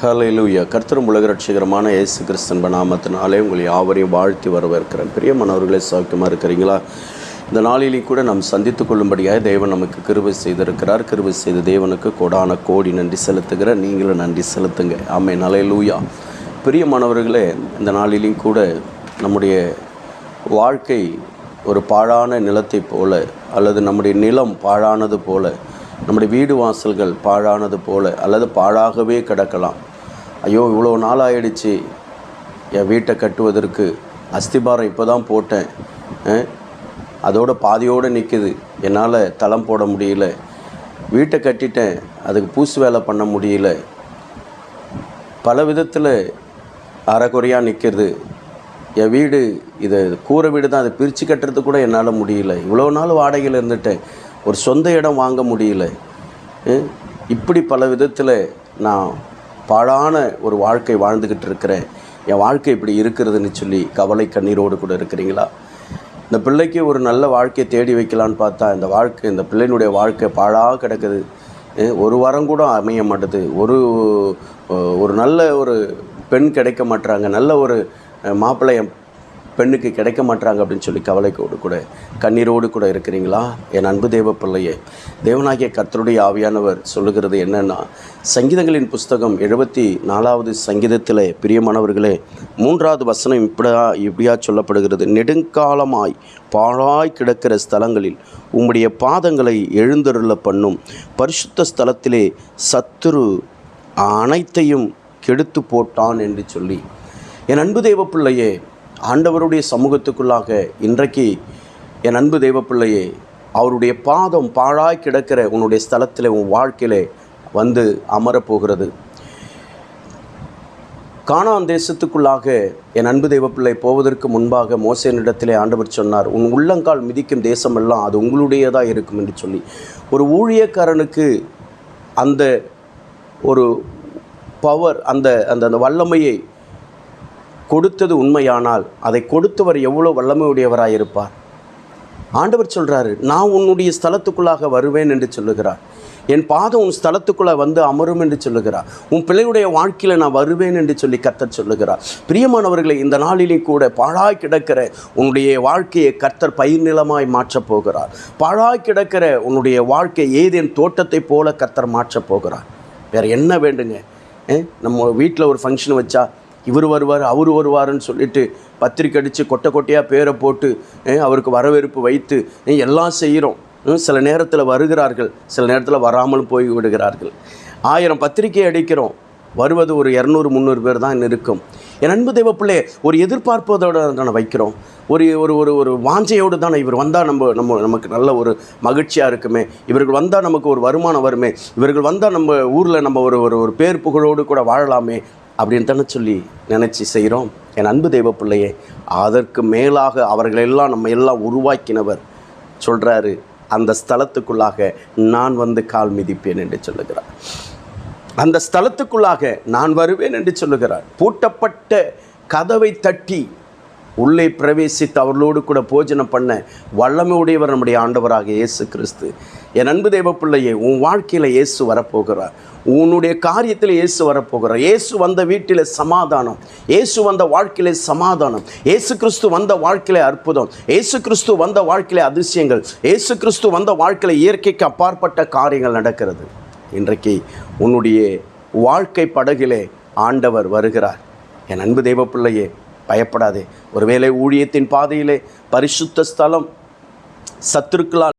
ஹல்லேலூயா. கர்த்தரும் உலக ரட்சகரமான இயேசு கிறிஸ்தன் நாமத்தினாலே உங்களை யாவரையும் வாழ்த்தி வரவேற்கிறேன். பிரியமானவர்களே, சௌக்கியமாக இருக்கிறீங்களா? இந்த நாளிலேயும் கூட நாம் சந்தித்து கொள்ளும்படியாக தேவன் நமக்கு கிருபை செய்திருக்கிறார். கிருபை செய்த தேவனுக்கு கோடான கோடி நன்றி செலுத்துகிற நீங்களும் நன்றி செலுத்துங்க. ஆமென். ஹல்லேலூயா. பிரியமானவர்களே, இந்த நாளிலேயும் கூட நம்முடைய வாழ்க்கை ஒரு பாழான நிலத்தை போல, அல்லது நம்முடைய நிலம் பாழானது போல, நம்முடைய வீடு வாசல்கள் பாழானது போல, அல்லது பாழாகவே கிடக்கலாம். ஐயோ, இவ்வளோ நாள் ஆயிடுச்சு என் வீட்டை கட்டுவதற்கு, அஸ்திபாரம் இப்போ தான் போட்டேன், அதோட பாதியோடு நிற்குது, என்னால் தளம் போட முடியல, வீட்டை கட்டிட்டேன், அதுக்கு பூசு வேலை பண்ண முடியல, பல விதத்தில் அரைக்குறையாக நிற்கிறது, என் வீடு இது கூரை வீடு தான், அதை பிரித்து கட்டுறது கூட என்னால் முடியல, இவ்வளோ நாள் வாடகையில் இருந்துட்டேன், ஒரு சொந்த இடம் வாங்க முடியல, இப்படி பல விதத்தில் நான் பாழான ஒரு வாழ்க்கை வாழ்ந்துக்கிட்டு இருக்கிறேன், என் வாழ்க்கை இப்படி இருக்கிறதுன்னு சொல்லி கவலை கண்ணீரோடு கூட இருக்கிறீங்களா? இந்த பிள்ளைக்கு ஒரு நல்ல வாழ்க்கையை தேடி வைக்கலான்னு பார்த்தா இந்த பிள்ளையினுடைய வாழ்க்கை பாழாக கிடக்குது, ஒரு வாரம் கூட அமைய மாட்டுது, ஒரு நல்ல ஒரு பெண் கிடைக்க மாட்டுறாங்க, நல்ல ஒரு மாப்பிள்ளை என் பெண்ணுக்கு கிடைக்க மாட்டாங்க அப்படின்னு சொல்லி கவலைக்கோடு கூட கண்ணீரோடு கூட இருக்கிறீங்களா? என் அன்பு தேவ பிள்ளையே, தேவனாகிய கர்த்தருடைய ஆவியானவர் சொல்லுகிறது என்னென்னா, சங்கீதங்களின் புஸ்தகம் 74வது சங்கீதத்தில் பிரியமானவர்களே 3வது வசனம் இப்படியா சொல்லப்படுகிறது. நெடுங்காலமாய் பாழாய் கிடக்கிற ஸ்தலங்களில் உம்முடைய பாதங்களை எழுந்தருள பண்ணும், பரிசுத்த ஸ்தலத்திலே சத்துரு அனைத்தையும் கெடுத்து போட்டான் என்று சொல்லி, என் அன்பு தேவ பிள்ளையே, ஆண்டவருடைய சமூகத்துக்குள்ளாக இன்றைக்கு என் அன்பு தெய்வ பிள்ளையே, அவருடைய பாதம் பாழாய் கிடக்கிற உன்னுடைய ஸ்தலத்தில் உன் வாழ்க்கையிலே வந்து அமரப்போகிறது. கானான் தேசத்துக்குள்ளாக என் அன்பு தெய்வ பிள்ளை போவதற்கு முன்பாக மோசேனிடத்திலே ஆண்டவர் சொன்னார், உன் உள்ளங்கால் மிதிக்கும் தேசமெல்லாம் அது உங்களுடையதாக இருக்கும் என்று சொல்லி. ஒரு ஊழியக்காரனுக்கு அந்த ஒரு பவர், அந்த அந்த வல்லமையை கொடுத்தது உண்மையானால் அதை கொடுத்தவர் எவ்வளோ வல்லமையுடையவராக இருப்பார்? ஆண்டவர் சொல்கிறாரு, நான் உன்னுடைய ஸ்தலத்துக்குள்ளாக வருவேன் என்று சொல்லுகிறார், என் பாதம் உன் ஸ்தலத்துக்குள்ளே வந்து அமரும் என்று சொல்லுகிறார், உன் பிள்ளையுடைய வாழ்க்கையில் நான் வருவேன் என்று சொல்லி கர்த்தர் சொல்லுகிறார். பிரியமானவர்களை, இந்த நாளிலே கூட பாழாய் கிடக்கிற உன்னுடைய வாழ்க்கையை கர்த்தர் பயிர் நிலமாய் மாற்றப் போகிறார். பாழாய் கிடக்கிற உன்னுடைய வாழ்க்கை ஏதேன் தோட்டத்தை போல கர்த்தர் மாற்றப் போகிறார். வேறு என்ன வேண்டுங்க? நம்ம வீட்டில் ஒரு ஃபங்க்ஷன் வச்சா இவர் வருவார் அவர் வருவாருன்னு சொல்லிட்டு பத்திரிக்கை அடித்து கொட்டை கொட்டையாக பேரை போட்டு அவருக்கு வரவேற்பு வைத்து எல்லாம் செய்கிறோம். சில நேரத்தில் வருகிறார்கள், சில நேரத்தில் வராமலும் போய் விடுகிறார்கள். 1000 பத்திரிக்கை அடிக்கிறோம், வருவது ஒரு 200-300 பேர் தான் இருக்கும். என் அன்பு தெய்வ பிள்ளை, ஒரு எதிர்பார்ப்பதோடு தானே வைக்கிறோம், ஒரு ஒரு ஒரு வாஞ்சையோடு தானே, இவர் வந்தால் நமக்கு நல்ல ஒரு மகிழ்ச்சியாக இருக்குமே, இவர்கள் வந்தால் நமக்கு ஒரு வருமானம் வருமே, இவர்கள் வந்தால் நம்ம ஊரில் நம்ம ஒரு பேர் புகழோடு கூட வாழலாமே அப்படின்னு தானே சொல்லி நினச்சி செய்கிறோம். என் அன்பு தெய்வ பிள்ளையே, அதற்கு மேலாக அவர்களெல்லாம் நம்ம எல்லாம் உருவாக்கினவர் சொல்கிறாரு, அந்த ஸ்தலத்துக்குள்ளாக நான் வந்து கால் மிதிப்பேன் என்று சொல்லுகிறார். அந்த ஸ்தலத்துக்குள்ளாக நான் வருவேன் என்று சொல்லுகிறார். பூட்டப்பட்ட கதவை தட்டி உள்ளே பிரவேசித்து அவர்களோடு கூட போஜனம் பண்ண வல்லமை உடையவர் நம்முடைய ஆண்டவராக இயேசு கிறிஸ்து. என் அன்பு தெய்வ பிள்ளையே, உன் வாழ்க்கையில் இயேசு வரப்போகிறார், உன்னுடைய காரியத்தில் இயேசு வரப்போகிறார். இயேசு வந்த வீட்டில் சமாதானம், இயேசு வந்த வாழ்க்கையிலே சமாதானம், இயேசு கிறிஸ்து வந்த வாழ்க்கையிலே அற்புதம், இயேசு கிறிஸ்து வந்த வாழ்க்கையிலே அதிசயங்கள், இயேசு கிறிஸ்து வந்த வாழ்க்கையிலே இயற்கைக்கு அப்பாற்பட்ட காரியங்கள் நடக்கிறது. இன்றைக்கு உன்னுடைய வாழ்க்கை படகிலே ஆண்டவர் வருகிறார். என் அன்பு தெய்வ பிள்ளையே, பயப்படாதே. ஒருவேளை ஊழியத்தின் பாதையிலே பரிசுத்த ஸ்தலம் சத்துருக்களால்